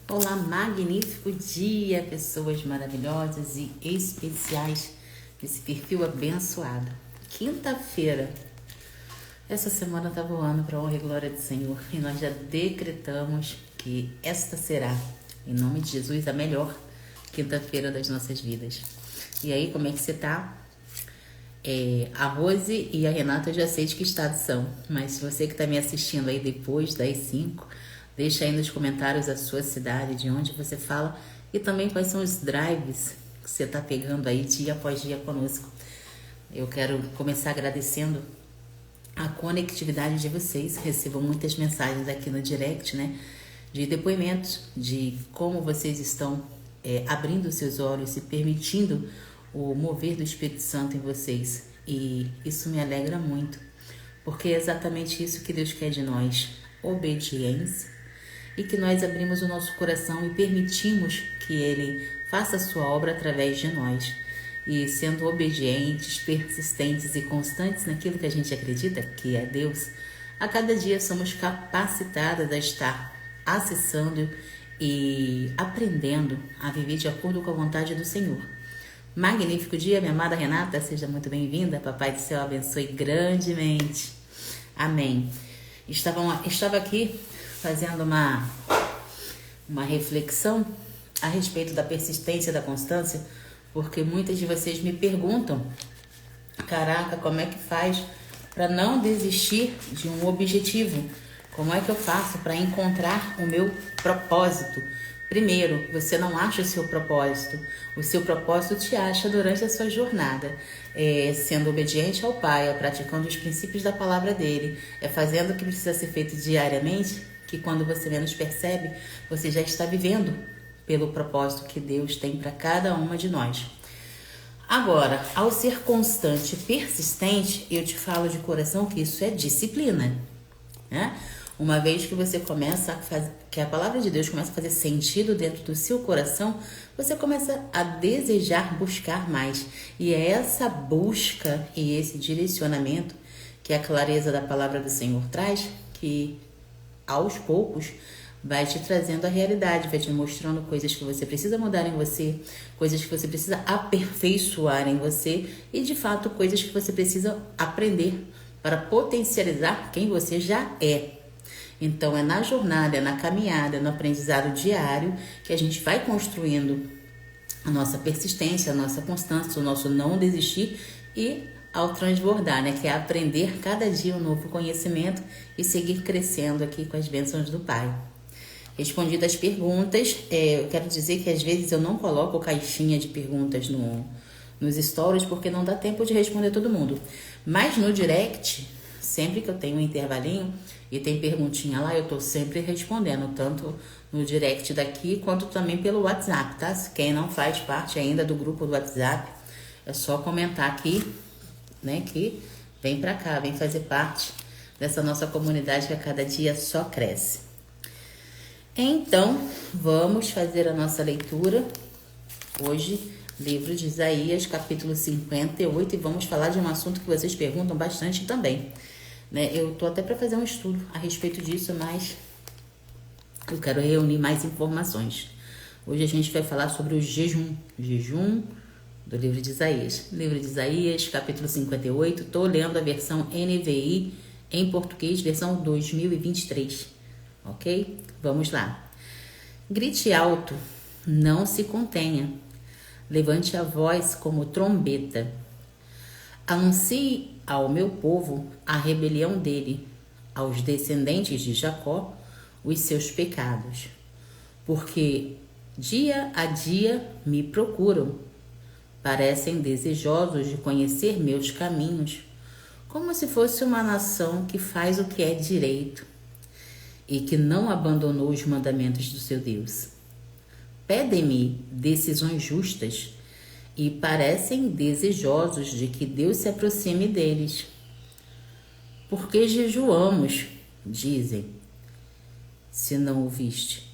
Olá, magnífico dia, pessoas maravilhosas e especiais desse perfil abençoado. Quinta-feira, essa semana tá voando para a honra e glória do Senhor e nós já decretamos que esta será, em nome de Jesus, a melhor quinta-feira das nossas vidas. E aí, como é que você tá? A Rose e a Renata eu já sei de que estado são, mas se você que está me assistindo aí depois das 5, deixa aí nos comentários a sua cidade, de onde você fala e também quais são os drives que você está pegando aí dia após dia conosco. Eu quero começar agradecendo a conectividade de vocês. Recebo muitas mensagens aqui no direct, né? De depoimentos, de como vocês estão abrindo seus olhos e permitindo o mover do Espírito Santo em vocês. E isso me alegra muito, porque é exatamente isso que Deus quer de nós, obediência, e que nós abrimos o nosso coração e permitimos que Ele faça a sua obra através de nós. E sendo obedientes, persistentes e constantes naquilo que a gente acredita, que é Deus, a cada dia somos capacitadas a estar acessando e aprendendo a viver de acordo com a vontade do Senhor. Magnífico dia, minha amada Renata, seja muito bem-vinda. Papai do céu abençoe grandemente. Amém. Estava aqui fazendo uma reflexão a respeito da persistência, da constância, porque muitas de vocês me perguntam, caraca, como é que faz para não desistir de um objetivo? Como é que eu faço para encontrar o meu propósito? Primeiro, você não acha o seu propósito. O seu propósito te acha durante a sua jornada. Sendo obediente ao Pai, praticando os princípios da palavra dele, fazendo o que precisa ser feito diariamente, que quando você menos percebe, você já está vivendo pelo propósito que Deus tem para cada uma de nós. Agora, ao ser constante e persistente, eu te falo de coração que isso é disciplina, né? Uma vez que você começa a fazer, que a palavra de Deus começa a fazer sentido dentro do seu coração, você começa a desejar buscar mais. E é essa busca e esse direcionamento que a clareza da palavra do Senhor traz, que aos poucos vai te trazendo a realidade, vai te mostrando coisas que você precisa mudar em você, coisas que você precisa aperfeiçoar em você e, de fato, coisas que você precisa aprender para potencializar quem você já é. Então, é na jornada, é na caminhada, é no aprendizado diário que a gente vai construindo a nossa persistência, a nossa constância, o nosso não desistir e ao transbordar, né? Que é aprender cada dia um novo conhecimento e seguir crescendo aqui com as bênçãos do Pai. Respondidas as perguntas, eu quero dizer que às vezes eu não coloco caixinha de perguntas nos stories porque não dá tempo de responder todo mundo. Mas no direct, sempre que eu tenho um intervalinho e tem perguntinha lá, eu tô sempre respondendo, tanto no direct daqui quanto também pelo WhatsApp, tá? Quem não faz parte ainda do grupo do WhatsApp, é só comentar aqui, né, que vem pra cá, vem fazer parte dessa nossa comunidade que a cada dia só cresce. Então, vamos fazer a nossa leitura hoje, livro de Isaías, capítulo 58, e vamos falar de um assunto que vocês perguntam bastante também, né? Eu tô até para fazer um estudo a respeito disso, mas eu quero reunir mais informações. Hoje a gente vai falar sobre o jejum do livro de Isaías. Livro de Isaías, capítulo 58, tô lendo a versão NVI em português, versão 2023, ok? Vamos lá. Grite alto, não se contenha. Levante a voz como trombeta. Anuncie ao meu povo a rebelião dele, aos descendentes de Jacó, os seus pecados. Porque dia a dia me procuram, parecem desejosos de conhecer meus caminhos, como se fosse uma nação que faz o que é direito e que não abandonou os mandamentos do seu Deus. Pedem-me decisões justas e parecem desejosos de que Deus se aproxime deles. Porque jejuamos, dizem, se não ouviste?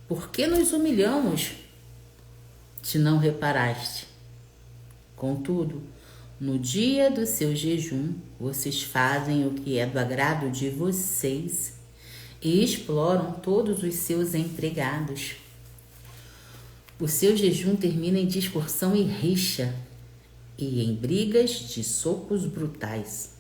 Por que nos humilhamos, se não reparaste? Contudo, no dia do seu jejum, vocês fazem o que é do agrado de vocês e exploram todos os seus empregados. O seu jejum termina em discussão e rixa, e em brigas de socos brutais.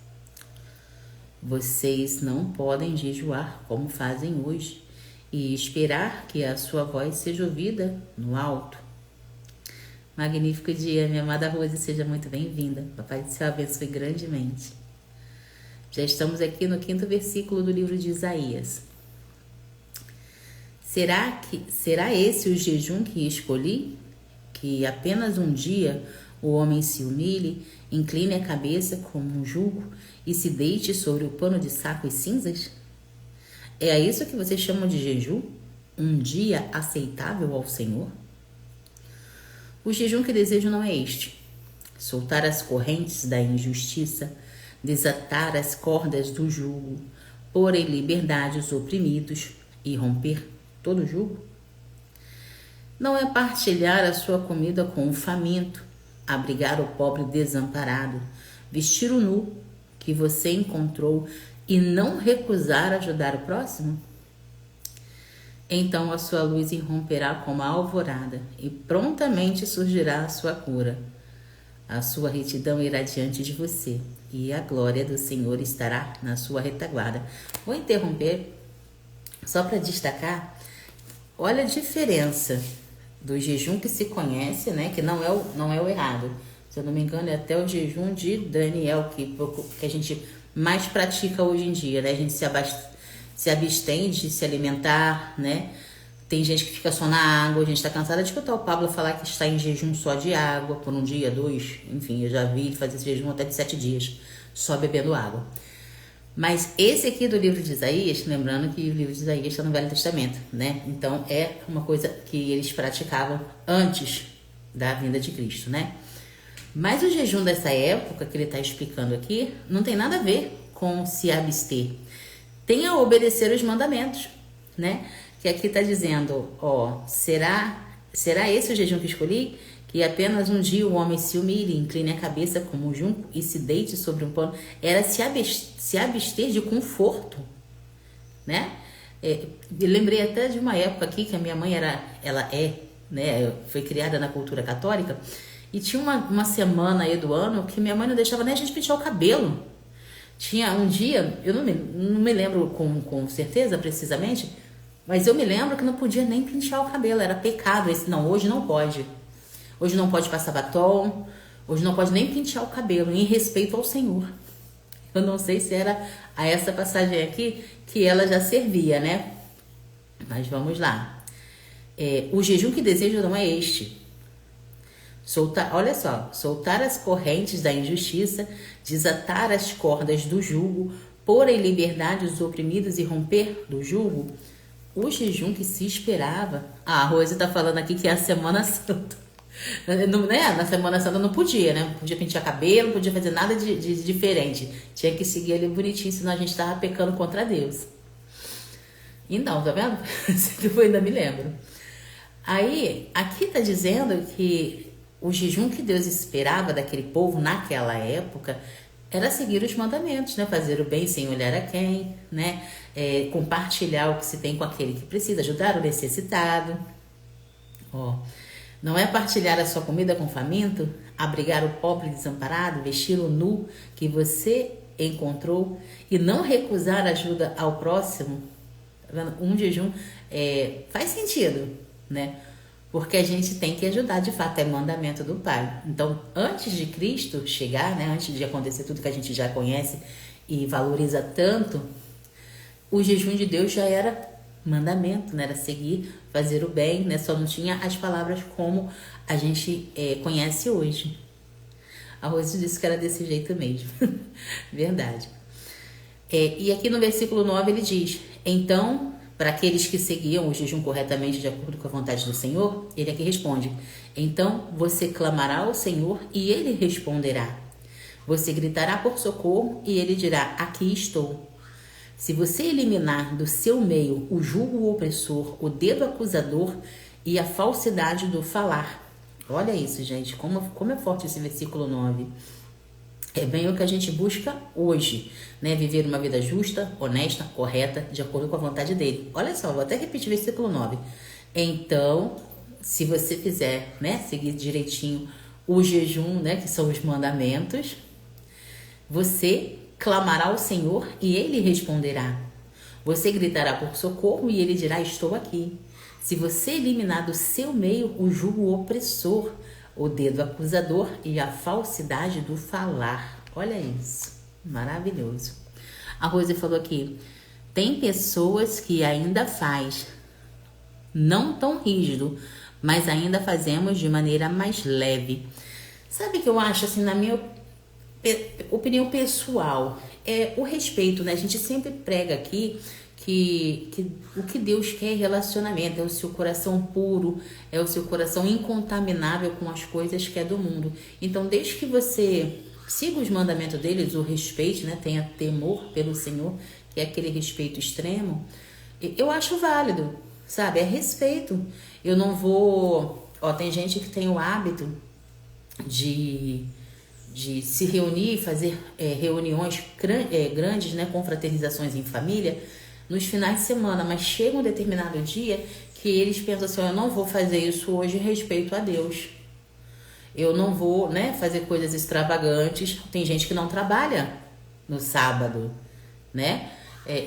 Vocês não podem jejuar como fazem hoje e esperar que a sua voz seja ouvida no alto. Magnífico dia, minha amada Rose, seja muito bem-vinda. Papai do céu abençoe grandemente. Já estamos aqui no 5º versículo do livro de Isaías. Será esse o jejum que escolhi? Que apenas um dia o homem se humilhe, incline a cabeça como um jugo e se deite sobre o pano de saco e cinzas? É a isso que vocês chamam de jejum? Um dia aceitável ao Senhor? O jejum que desejo não é este: soltar as correntes da injustiça, desatar as cordas do jugo, pôr em liberdade os oprimidos e romper todo jugo? Não é partilhar a sua comida com o faminto, abrigar o pobre desamparado, vestir o nu que você encontrou e não recusar ajudar o próximo? Então a sua luz irromperá como a alvorada e prontamente surgirá a sua cura. A sua retidão irá diante de você e a glória do Senhor estará na sua retaguarda. Vou interromper só para destacar, olha a diferença do jejum que se conhece, né, que não é o errado. Se eu não me engano, é até o jejum de Daniel que a gente mais pratica hoje em dia, né? A gente se abstém de se alimentar, né? Tem gente que fica só na água. A gente está cansada de escutar o Pablo falar que está em jejum só de água por um dia, 2. Enfim, eu já vi ele fazer esse jejum até de 7 dias, só bebendo água. Mas esse aqui do livro de Isaías, lembrando que o livro de Isaías está no Velho Testamento, né? Então é uma coisa que eles praticavam antes da vinda de Cristo, né? Mas o jejum dessa época que ele está explicando aqui não tem nada a ver com se abster. Tem a obedecer os mandamentos, né? Que aqui está dizendo, ó, será esse o jejum que escolhi? Que apenas um dia o homem se humilhe, incline a cabeça como um junco e se deite sobre um pano. Era se abster de conforto, né? Eu lembrei até de uma época aqui que a minha mãe foi criada na cultura católica, e tinha uma semana aí do ano que minha mãe não deixava nem a gente pentear o cabelo. Tinha um dia, eu não me lembro com certeza precisamente, mas eu me lembro que não podia nem pentear o cabelo, era pecado. Hoje não pode. Hoje não pode passar batom, hoje não pode nem pentear o cabelo, em respeito ao Senhor. Eu não sei se era a essa passagem aqui que ela já servia, né? Mas vamos lá. O jejum que desejo não é este. Olha só, soltar as correntes da injustiça, desatar as cordas do jugo, pôr em liberdade os oprimidos e romper do jugo. O jejum que se esperava. A Rose está falando aqui que é a Semana Santa. Na Semana Santa não podia, né? Não podia pentear cabelo, não podia fazer nada de diferente. Tinha que seguir ali bonitinho, senão a gente estava pecando contra Deus. Então, tá vendo? Isso que eu ainda me lembro. Aí, aqui está dizendo que o jejum que Deus esperava daquele povo naquela época era seguir os mandamentos, né? Fazer o bem sem olhar a quem, né? Compartilhar o que se tem com aquele que precisa, ajudar o necessitado. Não é partilhar a sua comida com o faminto, abrigar o pobre desamparado, vestir o nu que você encontrou e não recusar ajuda ao próximo. Tá vendo? Um jejum faz sentido, né? Porque a gente tem que ajudar, de fato, é mandamento do Pai. Então, antes de Cristo chegar, né, antes de acontecer tudo que a gente já conhece e valoriza tanto, o jejum de Deus já era mandamento, né? Era seguir, fazer o bem, né? Só não tinha as palavras como a gente conhece hoje. A Rose disse que era desse jeito mesmo. Verdade. E aqui no versículo 9 ele diz: então, para aqueles que seguiam o jejum corretamente de acordo com a vontade do Senhor, ele aqui responde: então você clamará ao Senhor e ele responderá. Você gritará por socorro e ele dirá: aqui estou. Se você eliminar do seu meio o jugo opressor, o dedo acusador e a falsidade do falar. Olha isso, gente, como é forte esse versículo 9. É bem o que a gente busca hoje, né? Viver uma vida justa, honesta, correta, de acordo com a vontade dele. Olha só, vou até repetir o versículo 9. Então, se você fizer, né, seguir direitinho o jejum, né, que são os mandamentos, você clamará ao Senhor e ele responderá. Você gritará por socorro e ele dirá: estou aqui. Se você eliminar do seu meio o jugo opressor, o dedo acusador e a falsidade do falar. Olha isso, maravilhoso. A Rose falou aqui: tem pessoas que ainda faz, não tão rígido, mas ainda fazemos de maneira mais leve. Sabe o que eu acho, assim, na minha opinião pessoal, é o respeito, né? A gente sempre prega aqui que o que Deus quer é relacionamento, é o seu coração puro, é o seu coração incontaminável com as coisas que é do mundo. Então, desde que você siga os mandamentos deles, o respeite, né? Tenha temor pelo Senhor, que é aquele respeito extremo, eu acho válido, sabe? É respeito. Eu não vou... Ó, tem gente que tem o hábito de se reunir, fazer reuniões grandes, né, confraternizações em família, nos finais de semana, mas chega um determinado dia que eles pensam assim: eu não vou fazer isso hoje em respeito a Deus. Eu não vou, né, fazer coisas extravagantes. Tem gente que não trabalha no sábado, né?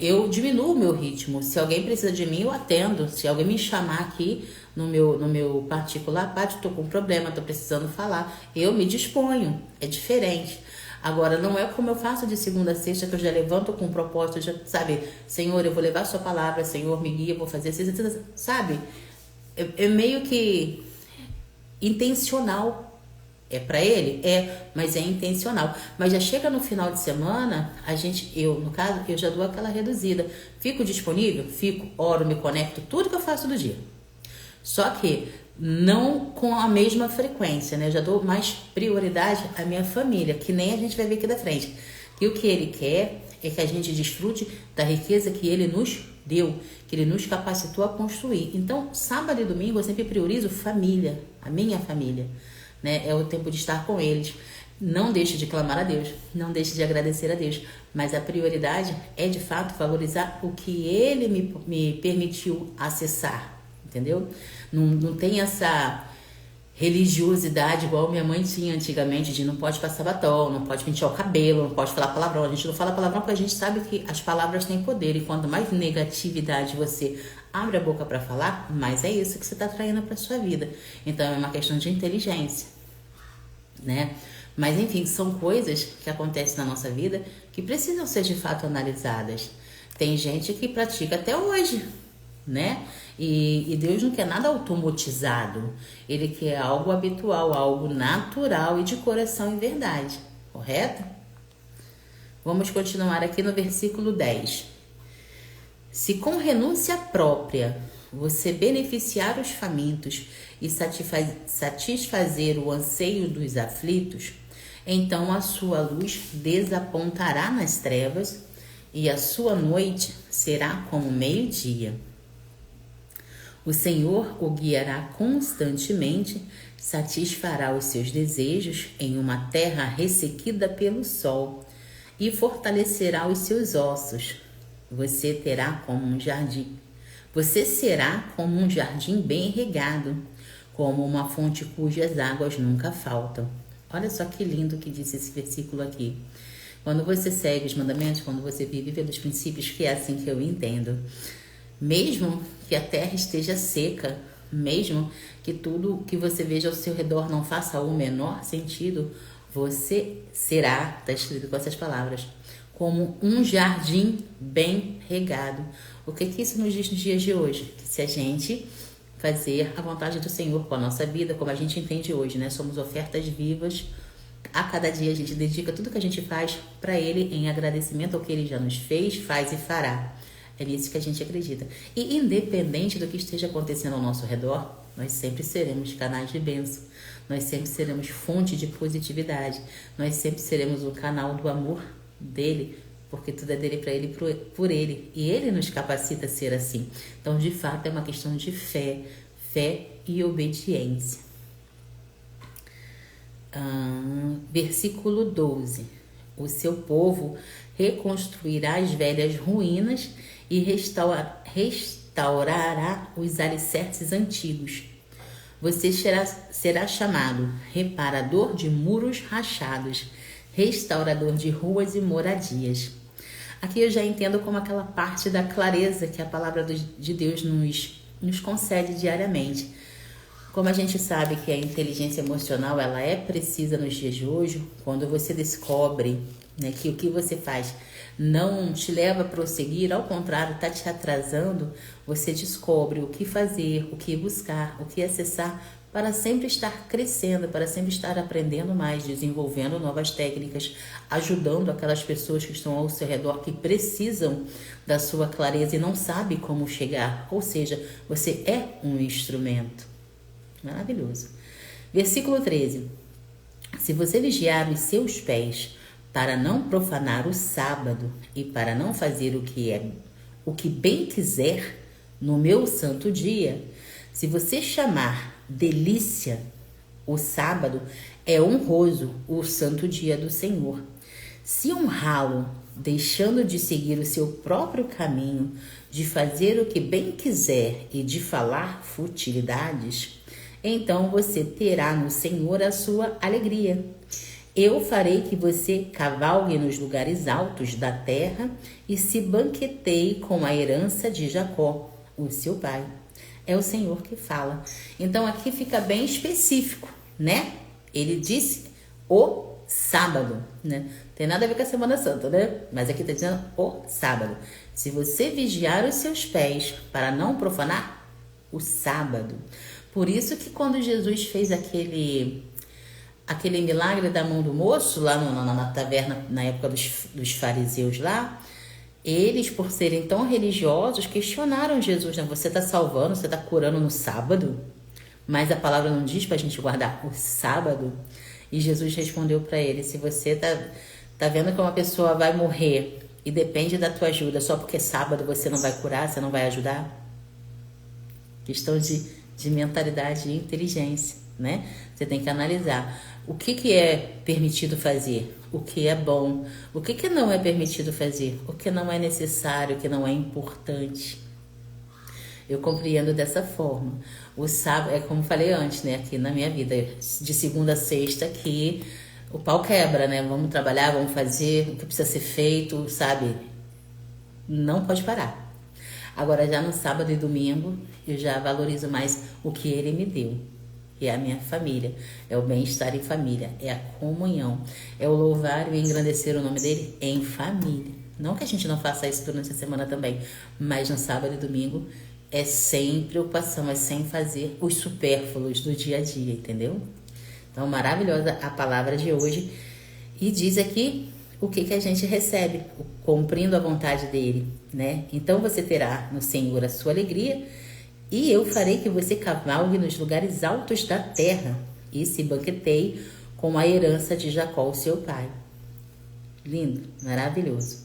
Eu diminuo o meu ritmo. Se alguém precisa de mim, eu atendo. Se alguém me chamar aqui no meu particular, Paty, tô com um problema, tô precisando falar, eu me disponho. É diferente. Agora, não é como eu faço de segunda a sexta, que eu já levanto com um propósito, já, sabe? Senhor, eu vou levar a sua palavra, Senhor, me guia, eu vou fazer assim, sabe? É meio que intencional. É para ele? É, mas é intencional. Mas já chega no final de semana, no caso, eu já dou aquela reduzida. Fico disponível? Fico, oro, me conecto, tudo que eu faço do dia. Só que não com a mesma frequência, né? Eu já dou mais prioridade à minha família, que nem a gente vai ver aqui da frente. E o que ele quer é que a gente desfrute da riqueza que ele nos deu, que ele nos capacitou a construir. Então, sábado e domingo eu sempre priorizo família, a minha família, né? É o tempo de estar com eles. Não deixe de clamar a Deus, não deixe de agradecer a Deus, mas a prioridade é de fato valorizar o que ele me permitiu acessar, entendeu? Não tem essa religiosidade igual minha mãe tinha antigamente, de não pode passar batom, não pode pentear o cabelo, não pode falar palavrão. A gente não fala palavrão porque a gente sabe que as palavras têm poder, e quanto mais negatividade você abre a boca para falar, mais é isso que você está traindo para sua vida. Então é uma questão de inteligência, né? Mas enfim, são coisas que acontecem na nossa vida que precisam ser de fato analisadas. Tem gente que pratica até hoje, né? E Deus não quer nada automatizado. Ele quer algo habitual, algo natural e de coração e verdade. Correto? Vamos continuar aqui no versículo 10. Se com renúncia própria você beneficiar os famintos e satisfazer o anseio dos aflitos, então a sua luz desapontará nas trevas e a sua noite será como meio-dia. O Senhor o guiará constantemente, satisfará os seus desejos em uma terra ressequida pelo sol e fortalecerá os seus ossos. Você será como um jardim bem regado, como uma fonte cujas águas nunca faltam. Olha só que lindo que diz esse versículo aqui. Quando você segue os mandamentos, quando você vive pelos princípios, que é assim que eu entendo, mesmo que a terra esteja seca, mesmo que tudo que você veja ao seu redor não faça o menor sentido, você será, está escrito com essas palavras, como um jardim bem regado. O que isso nos diz nos dias de hoje? Que se a gente fazer a vontade do Senhor com a nossa vida, como a gente entende hoje, né? Somos ofertas vivas. A cada dia a gente dedica tudo que a gente faz para Ele em agradecimento ao que Ele já nos fez, faz e fará. É nisso que a gente acredita. E independente do que esteja acontecendo ao nosso redor, nós sempre seremos canais de bênção. Nós sempre seremos fonte de positividade. Nós sempre seremos o canal do amor dele, porque tudo é dele, para ele, por ele. E ele nos capacita a ser assim. Então, de fato, é uma questão de fé e obediência. Versículo 12. O seu povo reconstruirá as velhas ruínas e restaurará os alicerces antigos. Você será chamado reparador de muros rachados, restaurador de ruas e moradias. Aqui eu já entendo como aquela parte da clareza que a palavra de Deus nos concede diariamente. Como a gente sabe que a inteligência emocional ela é precisa nos dias de hoje, quando você descobre, né, que o que você faz não te leva a prosseguir, ao contrário, está te atrasando, você descobre o que fazer, o que buscar, o que acessar para sempre estar crescendo, para sempre estar aprendendo mais, desenvolvendo novas técnicas, ajudando aquelas pessoas que estão ao seu redor que precisam da sua clareza e não sabem como chegar. Ou seja, você é um instrumento. Maravilhoso. Versículo 13. Se você vigiar os seus pés para não profanar o sábado e para não fazer o que bem quiser no meu santo dia, se você chamar delícia o sábado, é honroso o santo dia do Senhor. Se honrá-lo, deixando de seguir o seu próprio caminho, de fazer o que bem quiser e de falar futilidades, então você terá no Senhor a sua alegria. Eu farei que você cavalgue nos lugares altos da terra e se banqueteie com a herança de Jacó, o seu pai. É o Senhor que fala. Então aqui fica bem específico, né? Ele disse o sábado, né? Tem nada a ver com a Semana Santa, né? Mas aqui está dizendo o sábado. Se você vigiar os seus pés para não profanar o sábado. Por isso que quando Jesus fez aquele milagre da mão do moço lá na taverna, na época dos fariseus lá, eles, por serem tão religiosos, questionaram Jesus, né? Você está salvando, você está curando no sábado? Mas a palavra não diz para a gente guardar o sábado? E Jesus respondeu para ele, se você tá vendo que uma pessoa vai morrer e depende da tua ajuda, só porque sábado você não vai curar, você não vai ajudar? Questão de mentalidade e inteligência, né? Você tem que analisar o que é permitido fazer, o que é bom, o que não é permitido fazer, o que não é necessário, o que não é importante. Eu compreendo dessa forma. O sábado, é como falei antes, né? Aqui na minha vida, de segunda a sexta, que o pau quebra, né? Vamos trabalhar, vamos fazer o que precisa ser feito, sabe? Não pode parar. Agora, já no sábado e domingo, eu já valorizo mais o que ele me deu, que é a minha família, é o bem-estar em família, é a comunhão, é o louvar e engrandecer o nome dele em família. Não que a gente não faça isso durante a semana também, mas no sábado e domingo é sem preocupação, é sem fazer os supérfluos do dia a dia, entendeu? Então, maravilhosa a palavra de hoje. E diz aqui o que a gente recebe, cumprindo a vontade dele, né? Então você terá no Senhor a sua alegria, e eu farei que você cavalgue nos lugares altos da terra e se banqueteie com a herança de Jacó, seu pai. Lindo, maravilhoso.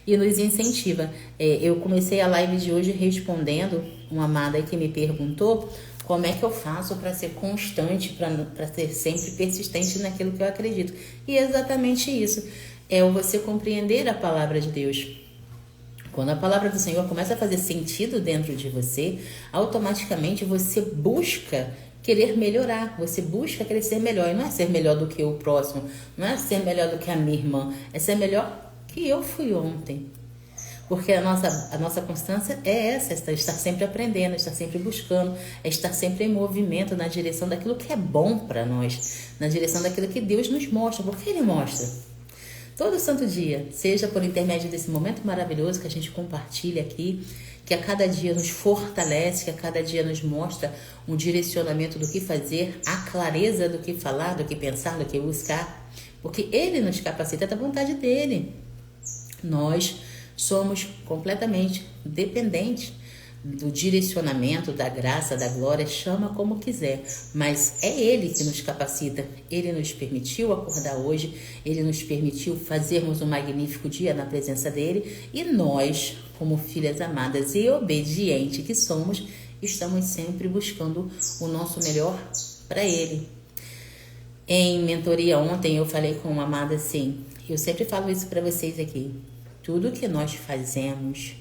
E nos incentiva. Eu comecei a live de hoje respondendo uma amada que me perguntou como é que eu faço para ser constante, para ser sempre persistente naquilo que eu acredito. E é exatamente isso. É você compreender a palavra de Deus. Quando a palavra do Senhor começa a fazer sentido dentro de você, automaticamente você busca querer melhorar, você busca querer ser melhor. E não é ser melhor do que o próximo, não é ser melhor do que a minha irmã, é ser melhor que eu fui ontem. Porque a nossa constância é essa, é estar sempre aprendendo, estar sempre buscando, é estar sempre em movimento na direção daquilo que é bom para nós, na direção daquilo que Deus nos mostra, porque Ele mostra. Todo santo dia, seja por intermédio desse momento maravilhoso que a gente compartilha aqui, que a cada dia nos fortalece, que a cada dia nos mostra um direcionamento do que fazer, a clareza do que falar, do que pensar, do que buscar, porque Ele nos capacita da vontade dEle. Nós somos completamente dependentes do direcionamento, da graça, da glória, chama como quiser, mas é Ele que nos capacita. Ele nos permitiu acordar hoje, Ele nos permitiu fazermos um magnífico dia na presença dEle, e nós, como filhas amadas e obedientes que somos, estamos sempre buscando o nosso melhor para Ele. Em mentoria ontem eu falei com uma amada assim, eu sempre falo isso para vocês aqui. Tudo que nós fazemos,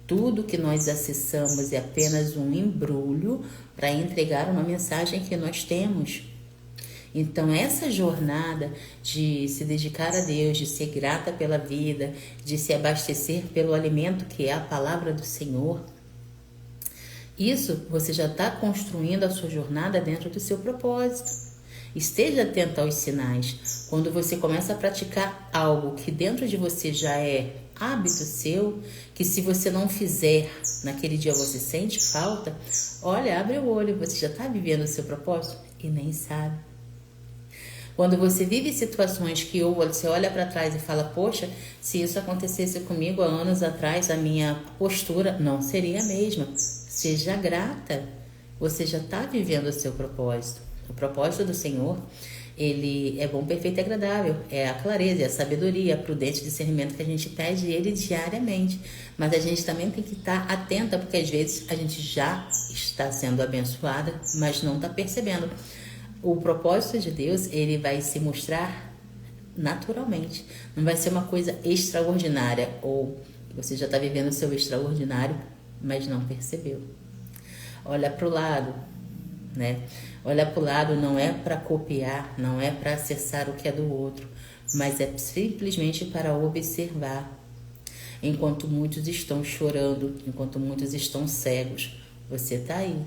tudo que nós acessamos é apenas um embrulho para entregar uma mensagem que nós temos. Então, essa jornada de se dedicar a Deus, de ser grata pela vida, de se abastecer pelo alimento que é a palavra do Senhor, isso você já está construindo a sua jornada dentro do seu propósito. Esteja atento aos sinais. Quando você começa a praticar algo que dentro de você já é hábito seu, que se você não fizer, naquele dia você sente falta, olha, abre o olho, você já está vivendo o seu propósito e nem sabe. Quando você vive situações que você olha para trás e fala, poxa, se isso acontecesse comigo há anos atrás, a minha postura não seria a mesma. Seja grata, você já está vivendo o seu propósito. O propósito do Senhor, ele é bom, perfeito e agradável. É a clareza, é a sabedoria, a prudente discernimento que a gente pede ele diariamente. Mas a gente também tem que estar atenta, porque às vezes a gente já está sendo abençoada, mas não está percebendo. O propósito de Deus, ele vai se mostrar naturalmente. Não vai ser uma coisa extraordinária, ou você já está vivendo o seu extraordinário, mas não percebeu. Olha para o lado, né? Olha para o lado não é para copiar, não é para acessar o que é do outro, mas é simplesmente para observar. Enquanto muitos estão chorando, enquanto muitos estão cegos, você está aí,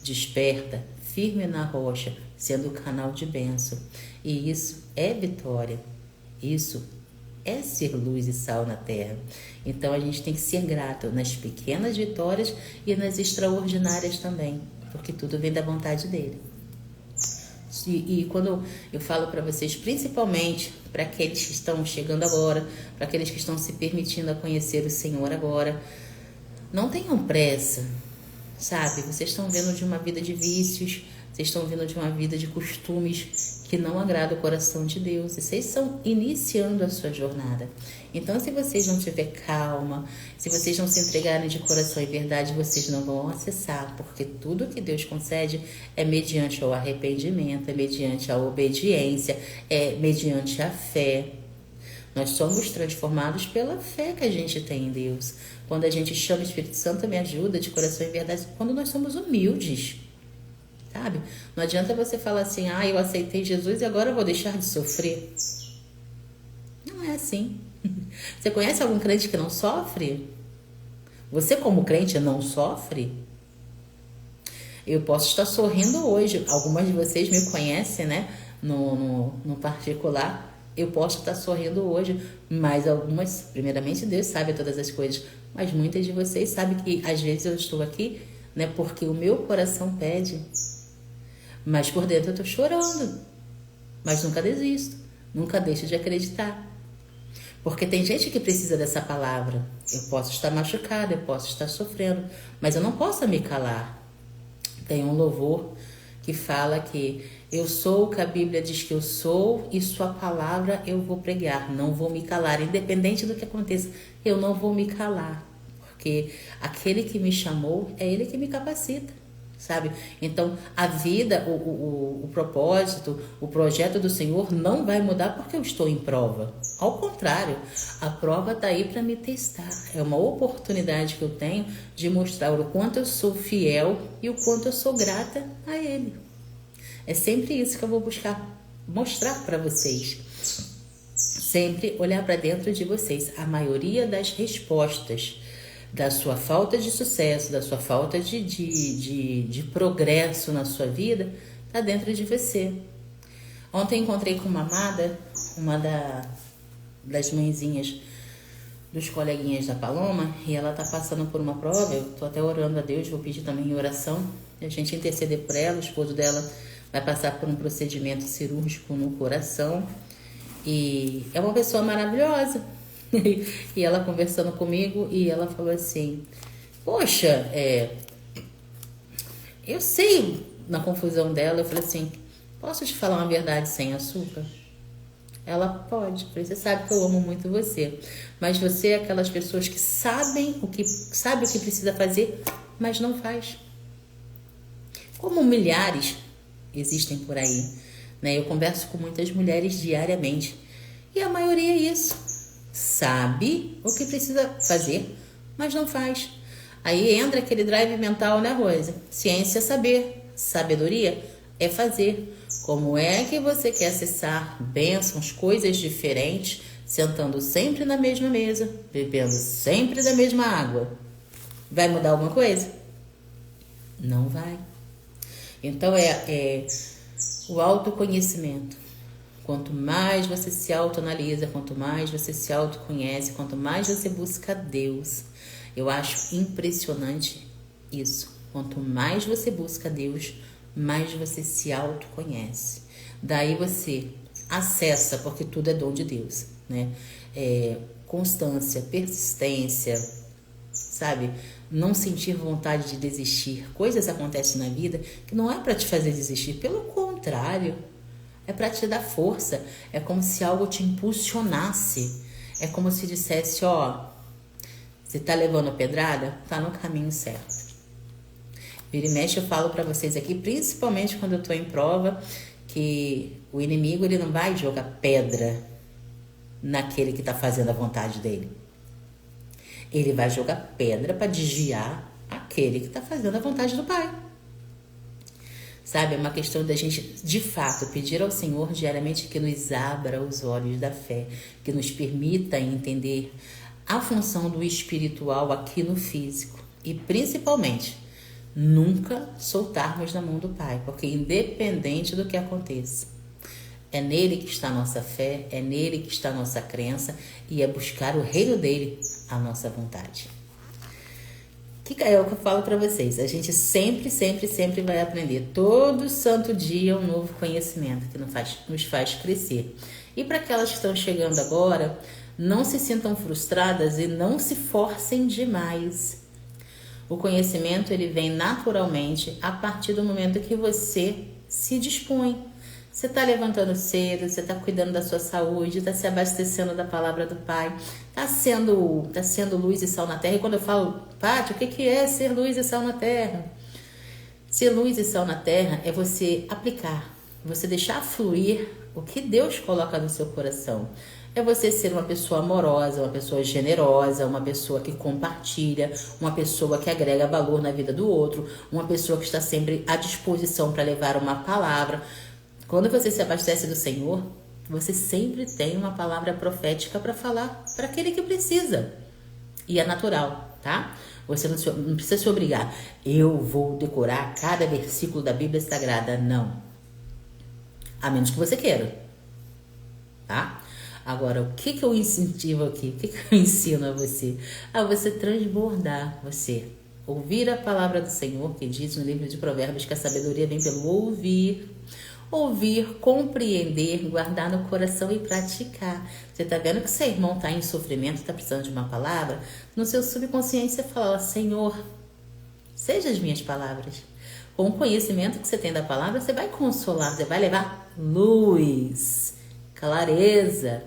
desperta, firme na rocha, sendo canal de bênção. E isso é vitória. Isso é ser luz e sal na terra. Então a gente tem que ser grato nas pequenas vitórias e nas extraordinárias também, porque tudo vem da vontade dele. E quando eu falo para vocês, principalmente para aqueles que estão chegando agora, para aqueles que estão se permitindo a conhecer o Senhor agora, não tenham pressa. Sabe, vocês estão vendo de uma vida de vícios, vocês estão vindo de uma vida de costumes que não agrada o coração de Deus. E vocês estão iniciando a sua jornada. Então, se vocês não tiverem calma, se vocês não se entregarem de coração e verdade, vocês não vão acessar, porque tudo que Deus concede é mediante o arrependimento, é mediante a obediência, é mediante a fé. Nós somos transformados pela fé que a gente tem em Deus. Quando a gente chama o Espírito Santo, me ajuda de coração e verdade, quando nós somos humildes, sabe? Não adianta você falar assim, eu aceitei Jesus e agora eu vou deixar de sofrer. Não é assim. Você conhece algum crente que não sofre? Você como crente não sofre? Eu posso estar sorrindo hoje. Algumas de vocês me conhecem, né? No particular. Eu posso estar sorrindo hoje, mas algumas, primeiramente Deus sabe todas as coisas, mas muitas de vocês sabem que às vezes eu estou aqui, né, porque o meu coração pede, mas por dentro eu estou chorando, mas nunca desisto, nunca deixo de acreditar, porque tem gente que precisa dessa palavra. Eu posso estar machucada, eu posso estar sofrendo, mas eu não posso me calar. Tem um louvor que fala que eu sou o que a Bíblia diz que eu sou e sua palavra eu vou pregar, não vou me calar, independente do que aconteça, eu não vou me calar, porque aquele que me chamou é ele que me capacita, sabe? Então a vida, o propósito, o projeto do Senhor não vai mudar porque eu estou em prova, ao contrário, a prova está aí para me testar, é uma oportunidade que eu tenho de mostrar o quanto eu sou fiel e o quanto eu sou grata a Ele. É sempre isso que eu vou buscar mostrar para vocês. Sempre olhar para dentro de vocês. A maioria das respostas da sua falta de sucesso, da sua falta de progresso na sua vida, está dentro de você. Ontem encontrei com uma amada, das mãezinhas dos coleguinhas da Paloma, e ela está passando por uma prova. Eu estou até orando a Deus, vou pedir também em oração, a gente interceder por ela. O esposo dela vai passar por um procedimento cirúrgico no coração e é uma pessoa maravilhosa. E ela conversando comigo, e ela falou assim, poxa, eu sei, na confusão dela, eu falei assim, posso te falar uma verdade sem açúcar? Ela pode, porque você sabe que eu amo muito você, mas você é aquelas pessoas que sabe o que precisa fazer, mas não faz. Como milhares existem por aí, né? Eu converso com muitas mulheres diariamente e a maioria é isso. Sabe o que precisa fazer, mas não faz. Aí entra aquele drive mental, né, Rose? Ciência é saber, sabedoria é fazer. Como é que você quer acessar bênçãos, coisas diferentes, sentando sempre na mesma mesa, bebendo sempre da mesma água? Vai mudar alguma coisa? Não vai. Então é o autoconhecimento. Quanto mais você se autoanalisa, quanto mais você se autoconhece, quanto mais você busca Deus. Eu acho impressionante isso. Quanto mais você busca Deus, mais você se autoconhece. Daí você acessa, porque tudo é dom de Deus, né? Constância, persistência, sabe? Não sentir vontade de desistir. Coisas acontecem na vida que não é para te fazer desistir, pelo contrário, é para te dar força. É como se algo te impulsionasse. É como se dissesse, ó, você tá levando a pedrada? Tá no caminho certo. Vira e mexe, eu falo para vocês aqui, principalmente quando eu tô em prova, que o inimigo, ele não vai jogar pedra naquele que tá fazendo a vontade dele. Ele vai jogar pedra para desviar aquele que tá fazendo a vontade do Pai. Sabe, é uma questão da gente, de fato, pedir ao Senhor diariamente que nos abra os olhos da fé, que nos permita entender a função do espiritual aqui no físico. E, principalmente, nunca soltarmos da mão do Pai, porque independente do que aconteça, é nele que está a nossa fé, é nele que está a nossa crença e é buscar o reino dele, a nossa vontade. Que é o que eu falo para vocês, a gente sempre vai aprender, todo santo dia um novo conhecimento que nos faz crescer. E para aquelas que estão chegando agora, não se sintam frustradas e não se forcem demais. O conhecimento, ele vem naturalmente a partir do momento que você se dispõe. Você está levantando cedo, você está cuidando da sua saúde, está se abastecendo da palavra do Pai, está sendo luz e sal na terra. E quando eu falo, Pátio, o que é ser luz e sal na terra? Ser luz e sal na terra é você aplicar, você deixar fluir o que Deus coloca no seu coração. É você ser uma pessoa amorosa, uma pessoa generosa, uma pessoa que compartilha, uma pessoa que agrega valor na vida do outro, uma pessoa que está sempre à disposição para levar uma palavra. Quando você se abastece do Senhor, você sempre tem uma palavra profética para falar para aquele que precisa. E é natural, tá? Você não precisa se obrigar. Eu vou decorar cada versículo da Bíblia Sagrada. Não. A menos que você queira. Tá? Agora, o que eu incentivo aqui? O que eu ensino a você? A você transbordar, você ouvir a palavra do Senhor, que diz no livro de Provérbios que a sabedoria vem pelo ouvir. Ouvir, compreender, guardar no coração e praticar. Você está vendo que seu irmão está em sofrimento, está precisando de uma palavra? No seu subconsciente você fala, Senhor, seja as minhas palavras. Com o conhecimento que você tem da palavra, você vai consolar, você vai levar luz, clareza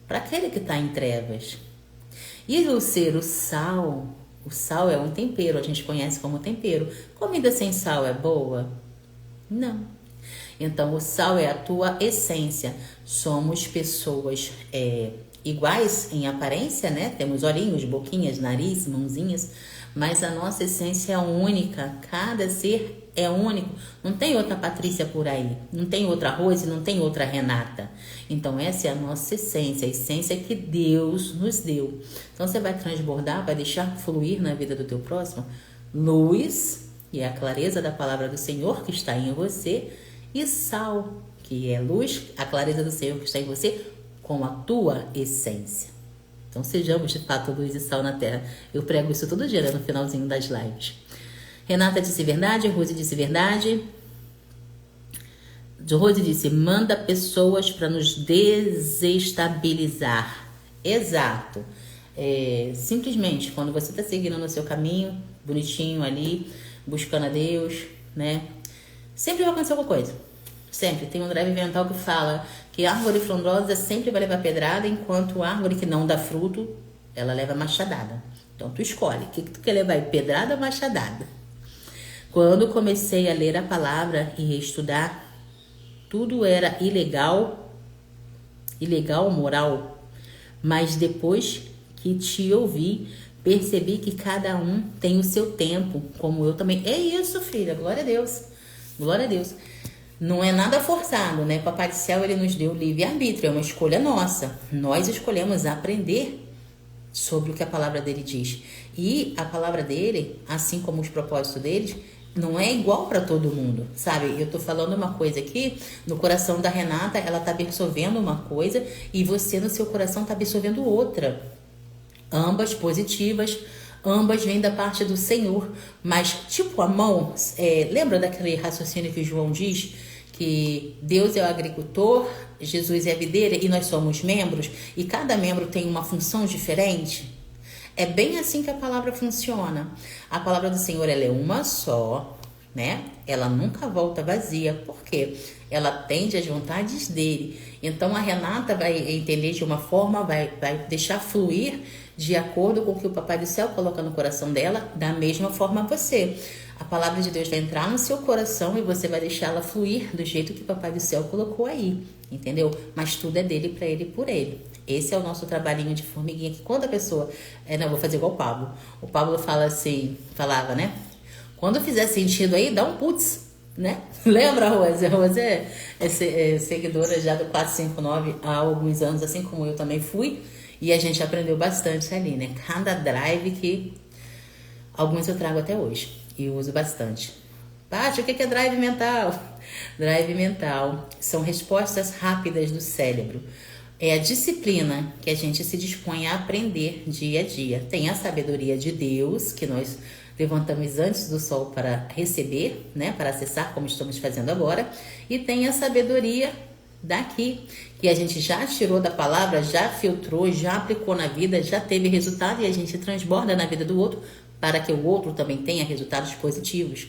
para aquele que está em trevas. E o ser o sal é um tempero, a gente conhece como tempero. Comida sem sal é boa? Não. Então, o sal é a tua essência. Somos pessoas iguais em aparência, né? Temos olhinhos, boquinhas, nariz, mãozinhas, mas a nossa essência é única. Cada ser é único. Não tem outra Patrícia por aí, não tem outra Rose, não tem outra Renata. Então, essa é a nossa essência, a essência que Deus nos deu. Então, você vai transbordar, vai deixar fluir na vida do teu próximo luz, e é a clareza da palavra do Senhor que está em você, e sal, que é luz, a clareza do Senhor que está em você, com a tua essência. Então, sejamos de fato luz e sal na terra. Eu prego isso todo dia, né, no finalzinho das lives. Renata disse verdade, Rose disse verdade. Rose disse, manda pessoas para nos desestabilizar. Exato. Simplesmente, quando você está seguindo no seu caminho, bonitinho ali, buscando a Deus, né? Sempre vai acontecer alguma coisa. Sempre. Tem um drive mental que fala que a árvore frondosa sempre vai levar pedrada, enquanto a árvore que não dá fruto, ela leva machadada. Então, tu escolhe. O que tu quer levar? Pedrada ou machadada? Quando comecei a ler a palavra e estudar, tudo era ilegal, moral, mas depois que te ouvi, percebi que cada um tem o seu tempo, como eu também. É isso, filha, glória a Deus, glória a Deus. Não é nada forçado, né? Papai do Céu, ele nos deu livre-arbítrio, é uma escolha nossa. Nós escolhemos aprender sobre o que a palavra dele diz. E a palavra dele, assim como os propósitos deles, não é igual para todo mundo, sabe? Eu tô falando uma coisa aqui, no coração da Renata, ela tá absorvendo uma coisa e você no seu coração tá absorvendo outra. Ambas positivas, ambas vêm da parte do Senhor. Mas, tipo a mão, lembra daquele raciocínio que João diz? Que Deus é o agricultor, Jesus é a videira e nós somos membros, e cada membro tem uma função diferente. É bem assim que a palavra funciona. A palavra do Senhor, ela é uma só, né? Ela nunca volta vazia. Por quê? Ela atende às vontades dele. Então a Renata vai entender de uma forma, vai deixar fluir de acordo com o que o Papai do Céu coloca no coração dela, da mesma forma você. A palavra de Deus vai entrar no seu coração e você vai deixá-la fluir do jeito que o Papai do Céu colocou aí, entendeu? Mas tudo é dele, para ele e por ele. Esse é o nosso trabalhinho de formiguinha, que quando a pessoa... não, vou fazer igual o Pablo. O Pablo falava, né? Quando fizer sentido aí, dá um putz, né? Lembra, Rose? A Rose é seguidora já do 459 há alguns anos, assim como eu também fui. E a gente aprendeu bastante ali, né? Cada drive que alguns eu trago até hoje e uso bastante. Paty, o que é drive mental? Drive mental são respostas rápidas do cérebro. É a disciplina que a gente se dispõe a aprender dia a dia. Tem a sabedoria de Deus, que nós levantamos antes do sol para receber, né? Para acessar, como estamos fazendo agora. E tem a sabedoria daqui, que a gente já tirou da palavra, já filtrou, já aplicou na vida, já teve resultado e a gente transborda na vida do outro para que o outro também tenha resultados positivos.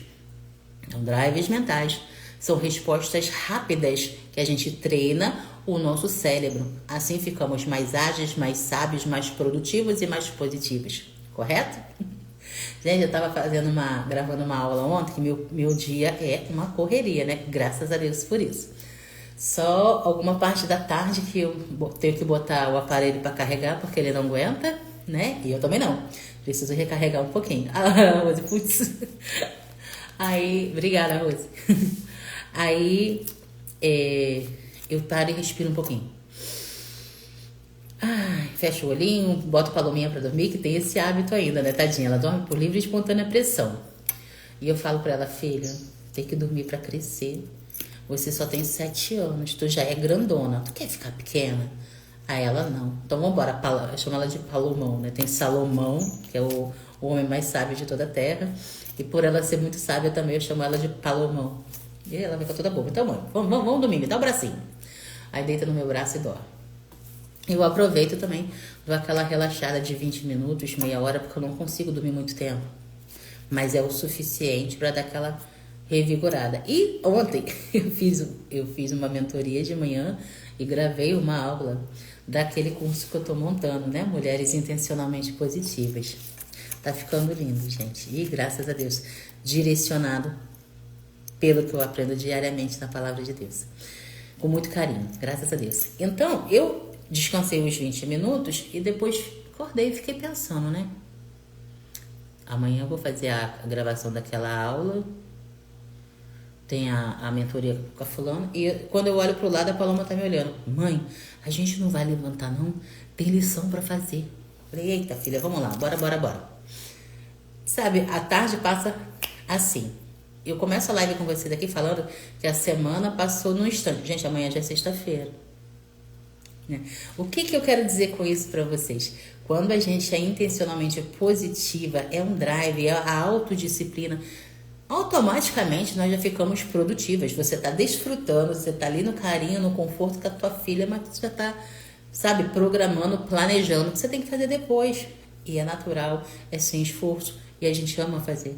Então, drives mentais são respostas rápidas que a gente treina o nosso cérebro. Assim ficamos mais ágeis, mais sábios, mais produtivos e mais positivos. Correto? Gente, eu estava gravando uma aula ontem, que meu dia é uma correria, né? Graças a Deus por isso. Só alguma parte da tarde que eu tenho que botar o aparelho para carregar, porque ele não aguenta, né? E eu também não. Preciso recarregar um pouquinho. Ah, Rose, putz. Aí, obrigada, Rose. Aí, eu paro e respiro um pouquinho. Ai, fecho o olhinho, boto a Palominha pra dormir, que tem esse hábito ainda, né, tadinha? Ela dorme por livre e espontânea pressão. E eu falo pra ela, filha, tem que dormir pra crescer. Você só tem 7 anos, tu já é grandona, tu quer ficar pequena? Aí ela, não. Então vambora, eu chamo ela de Palomão, né? Tem Salomão, que é o homem mais sábio de toda a terra. E por ela ser muito sábia também, eu chamo ela de Palomão. E ela fica toda boba. Então, mãe, vamos dormir, me dá o bracinho. Aí deita no meu braço e dorme. Eu aproveito também, dou aquela relaxada de 20 minutos, meia hora, porque eu não consigo dormir muito tempo. Mas é o suficiente para dar aquela revigorada. E ontem eu fiz uma mentoria de manhã e gravei uma aula daquele curso que eu tô montando, né? Mulheres Intencionalmente Positivas. Tá ficando lindo, gente. E graças a Deus, direcionado pelo que eu aprendo diariamente na palavra de Deus. Com muito carinho, graças a Deus. Então, eu descansei uns 20 minutos e depois acordei e fiquei pensando, né? Amanhã eu vou fazer a gravação daquela aula. Tem a mentoria com a fulana. E quando eu olho pro lado, a Paloma tá me olhando. Mãe, a gente não vai levantar, não? Tem lição pra fazer. Falei, eita, filha, vamos lá. Bora. Sabe, a tarde passa assim. Eu começo a live com você daqui falando que a semana passou num instante. Gente, amanhã já é sexta-feira. O que eu quero dizer com isso pra vocês? Quando a gente é intencionalmente positiva, é um drive, é a autodisciplina, automaticamente nós já ficamos produtivas. Você tá desfrutando, você tá ali no carinho, no conforto com a tua filha, mas você já tá, sabe, programando, planejando o que você tem que fazer depois. E é natural, é sem esforço e a gente ama fazer.